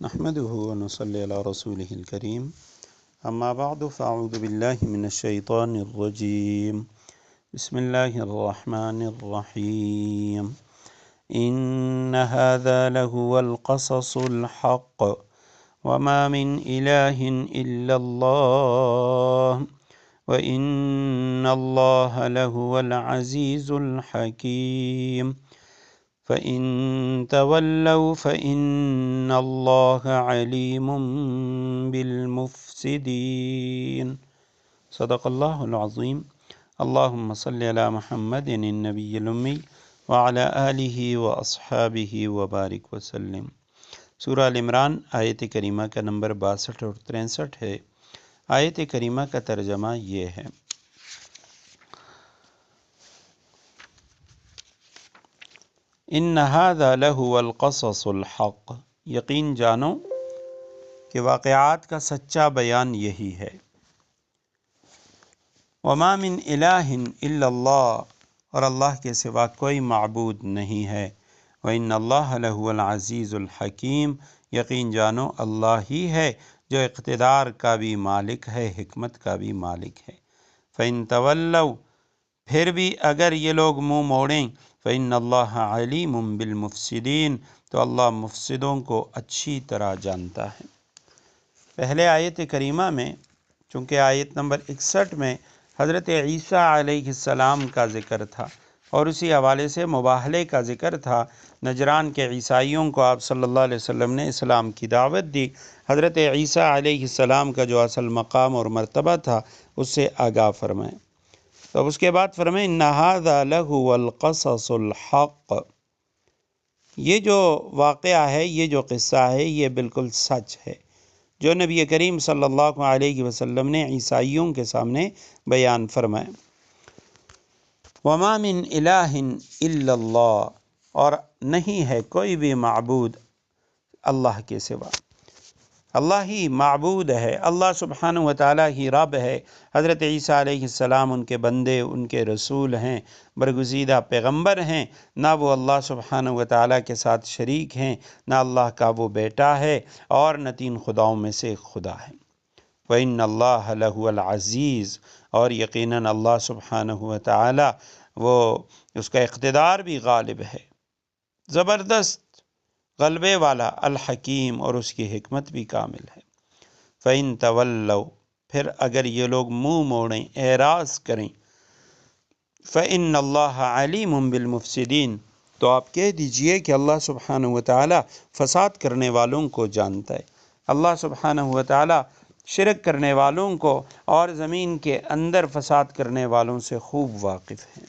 نحمده ونصلي على رسوله الكريم اما بعد فاعوذ بالله من الشيطان الرجيم بسم الله الرحمن الرحيم إن هذا لهو القصص الحق وما من إله إلا الله وإن الله لهو العزيز الحكيم فإن تولوا فإن الله عليم بالمفسدين صدق الله العظيم اللهم صل على محمد النبي الأمي وعلى آله وأصحابه وبارك وسلم۔ سورہ ال عمران آیت کریمہ کا نمبر 62 اور 63 ہے۔ آیت کریمہ کا ترجمہ یہ ہے: ان ھذا لہو القصص الحق، یقین جانو کہ واقعات کا سچا بیان یہی ہے۔ وما من الہ الا اللہ، اور اللہ کے سوا کوئی معبود نہیں ہے۔ وان اللہ لہو العزیز الحکیم، یقین جانو اللہ ہی ہے جو اقتدار کا بھی مالک ہے، حکمت کا بھی مالک ہے۔ فإن تولوا، پھر بھی اگر یہ لوگ منہ موڑیں، فإن اللہ علیم بالمفسدین، تو اللہ مفسدوں کو اچھی طرح جانتا ہے۔ پہلے آیت کریمہ میں چونکہ آیت نمبر 61 میں حضرت عیسیٰ علیہ السلام کا ذکر تھا اور اسی حوالے سے مباہلے کا ذکر تھا، نجران کے عیسائیوں کو آپ صلی اللہ علیہ وسلم نے اسلام کی دعوت دی، حضرت عیسیٰ علیہ السلام کا جو اصل مقام اور مرتبہ تھا اس سے آگاہ فرمائیں۔ تو اس کے بعد فرمائیں ان ھذا لہو القصص الحق، یہ جو واقعہ ہے، یہ جو قصہ ہے، یہ بالکل سچ ہے جو نبی کریم صلی اللہ علیہ وسلم نے عیسائیوں کے سامنے بیان فرمائے۔ وما من الہ الا اللہ، اور نہیں ہے کوئی بھی معبود اللہ کے سوا، اللہ ہی معبود ہے، اللہ سبحانہ وتعالی ہی رب ہے۔ حضرت عیسیٰ علیہ السلام ان کے بندے، ان کے رسول ہیں، برگزیدہ پیغمبر ہیں، نہ وہ اللہ سبحانہ وتعالی کے ساتھ شریک ہیں، نہ اللہ کا وہ بیٹا ہے اور نہ تین خداؤں میں سے ایک خدا ہے۔ وَإِنَّ اللَّهَ لَهُوَ الْعَزِيزُ، اور یقیناً اللہ سبحانہ وتعالی وہ اس کا اقتدار بھی غالب ہے، زبردست غلبے والا، الحکیم، اور اس کی حکمت بھی کامل ہے۔ فَإِن تَوَلَّوْا، پھر اگر یہ لوگ منہ موڑیں، اعراض کریں، فَإِنَّ اللَّهَ عَلِيمٌ بِالْمُفْسِدِينَ، تو آپ کہہ دیجئے کہ اللہ سبحانہ وتعالی فساد کرنے والوں کو جانتا ہے۔ اللہ سبحانہ وتعالی شرک کرنے والوں کو اور زمین کے اندر فساد کرنے والوں سے خوب واقف ہیں۔